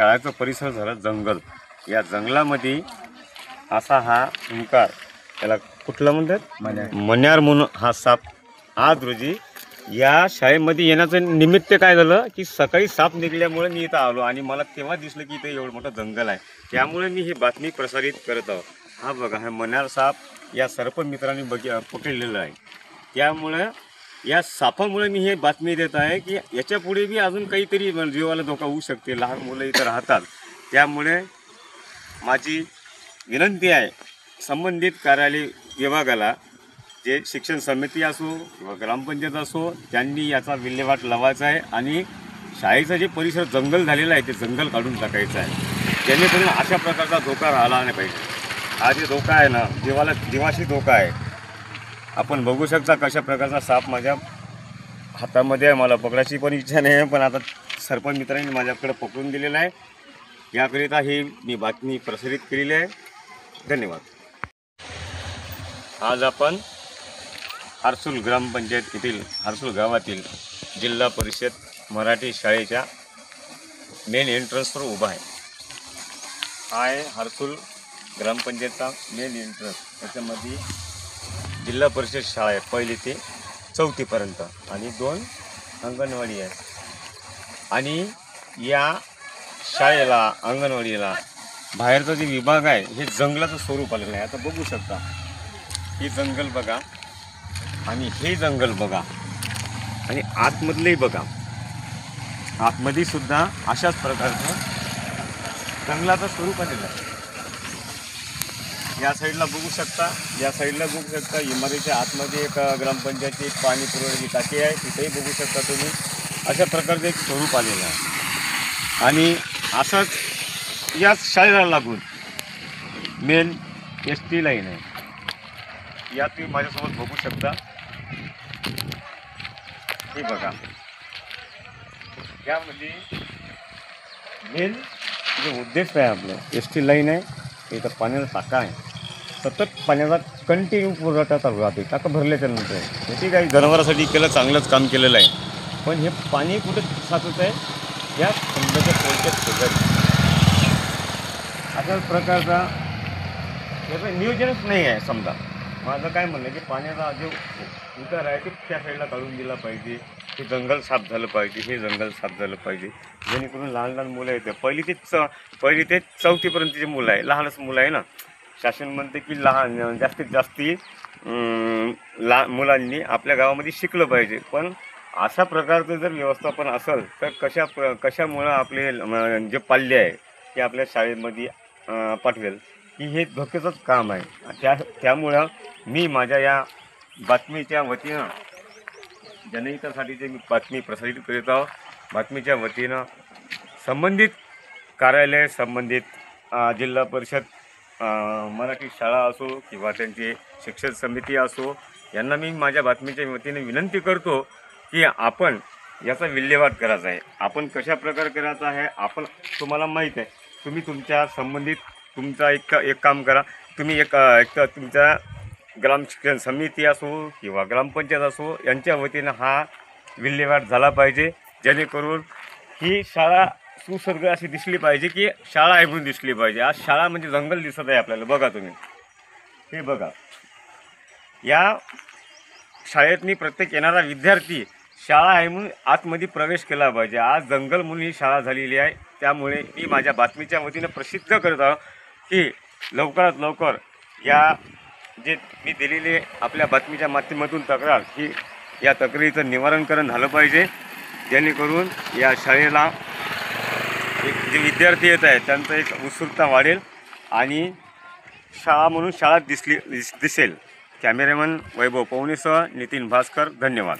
शाळेचा परिसर झाला जंगल. या जंगलामध्ये असा हा हुंकार, त्याला कुठला म्हणतात, मण्यार म्हणून हा साप. आज रोजी या शाळेमध्ये येण्याचं निमित्त काय झालं की सकाळी साप निघाल्यामुळे मी इथं आलो आणि मला तेव्हा दिसलं की इथं एवढं मोठं जंगल आहे. त्यामुळे मी ही बातमी प्रसारित करत आहोत. हा बघा, हा मण्यार साप या सर्प मित्रांनी पकडलेलं आहे. त्यामुळे या सापामुळे मी हे बातमी देत आहे की याच्या पुढे बी अजून काहीतरी जीवाला धोका होऊ शकते. लहान मुलं इथं राहतात. त्यामुळे माझी विनंती आहे संबंधित कार्यालय विभागाला, जे शिक्षण समिती असो किंवा ग्रामपंचायत असो, त्यांनी याचा विल्हेवाट लावायचा आहे आणि शाळेचा जे परिसर जंगल झालेला आहे ते जंगल काढून टाकायचं आहे, जेणेकरून अशा प्रकारचा धोका राहिला नाही पाहिजे. हा जे धोका आहे ना, जीवाशी धोका आहे. आपण बघू शकता कशा प्रकारचा साप माझ्या हातामध्ये आहे. मला पकडायची पण इच्छा नाही आहे, पण आता सरपंच मित्रांनी माझ्याकडे पकडून दिलेला आहे. याकरिता ही मी बातमी प्रसारित केलेली आहे. धन्यवाद. आज आपण हर्सुल ग्रामपंचायत येथील हर्सुल गावातील जिल्हा परिषद मराठी शाळेच्या मेन एंट्रन्सवर उभा आहे. हा आहे हर्सुल ग्रामपंचायतचा मेन एंट्रन्स. त्याच्यामध्ये जिल्हा परिषद शाळा आहे 1ली ते 4थीपर्यंत आणि 2 अंगणवाडी आहे. आणि या शाळेला, अंगणवाडीला बाहेरचा जे विभाग आहे हे जंगलाचं स्वरूप आलेलं आहे. आता बघू शकता, हे जंगल बघा आणि हे जंगल बघा आणि आतमधलंही बघा. आतमध्ये सुद्धा अशाच प्रकारचं जंगलाचं स्वरूप आलेलं आहे. या साईडला बघू शकता, या साईडला बघू शकता, इमारतीच्या आतमध्ये एक ग्रामपंचायतची एक पाणी पुरवठ्याची टाकी आहे, तिथेही बघू शकता तुम्ही. अशा प्रकारचं एक स्वरूप आलेलं आहे. आणि असंच याच शाळेला लागून मेन ST लाईन आहे. या तुम्ही माझ्यासोबत बघू शकता. हे बघा, यामध्ये मेन जे उद्देश आहे आपलं, ST लाईन आहे, इथं पाण्याचा टाका आहे. सतत पाण्याचा कंटिन्यू पुरवठा चालू राहते. टाका भरल्याच्यानंतर त्याची काही जनावरांसाठी केलं, चांगलंच काम केलेलं आहे. पण हे पाणी कुठे साचत आहे, या खंडाच्या पोलच्या शेजारी. अशाच प्रकारचा याचं नियोजनच नाही आहे. समजा माझं काय म्हणणं की पाण्याचा जो उतार आहे ते त्या साईडला काढून दिला पाहिजे. हे जंगल साफ झालं पाहिजे, हे जंगल साफ झालं पाहिजे, जेणेकरून लहान लहान मुलं येते. पहिली ते 4थीपर्यंतची मुलं आहे, लहानच मुलं आहे ना. शासन म्हणते की जास्तीत जास्त मुलांनी आपल्या गावामध्ये शिकलं पाहिजे. पण अशा प्रकारचं जर व्यवस्थापन असेल तर कशामुळं आपले जे पाल्य आहे ते आपल्या शाळेमध्ये पाठवेल, की हे धोक्याचंच काम आहे. त्यामुळं मी माझ्या या बातमीच्या वतीनं, जनहितासाठी जे मी बातमी प्रसारित करीत आहोत, बातमीच्या वतीनं संबंधित कार्यालय, संबंधित जिल्हा परिषद मराठी शाळा असो किंवा त्यांची शिक्षण समिती असो, यांना मी माझ्या बातमीच्या वतीने विनंती करतो की आपण याचा विल्हेवाट करायचा आहे. आपण कशा प्रकारे करायचा आहे, तुम्हाला माहीत आहे. तुम्ही तुमच्या संबंधित तुमचा एक काम करा. तुम्ही एक तुमच्या ग्राम शिक्षण समिती असो किंवा ग्रामपंचायत असो, यांच्या वतीनं हा विल्हेवाट झाला पाहिजे, जेणेकरून ही शाळा सुसर्ग अशी दिसली पाहिजे की शाळा आहे म्हणून दिसली पाहिजे. आज शाळा म्हणजे जंगल दिसत आहे आपल्याला. बघा तुम्ही, हे बघा, या शाळेतनी प्रत्येक येणारा विद्यार्थी शाळा आहे म्हणून आतमध्ये प्रवेश केला पाहिजे. आज जंगल म्हणून ही शाळा झालेली आहे. त्यामुळे मी माझ्या बातमीच्या वतीनं प्रसिद्ध करत आहोत की लवकरात लवकर या जे मी दिलेली आपल्या बातमीच्या माध्यमातून तक्रार, ही या तक्रारीचं निवारणकरण झालं पाहिजे, जेणेकरून या शाळेला जे विद्यार्थी येत आहेत त्यांचा एक उत्सुकता वाढेल आणि शाळा म्हणून शाळा दिसेल. कॅमेरामॅन वैभव पवनेसह नितीन भास्कर. धन्यवाद.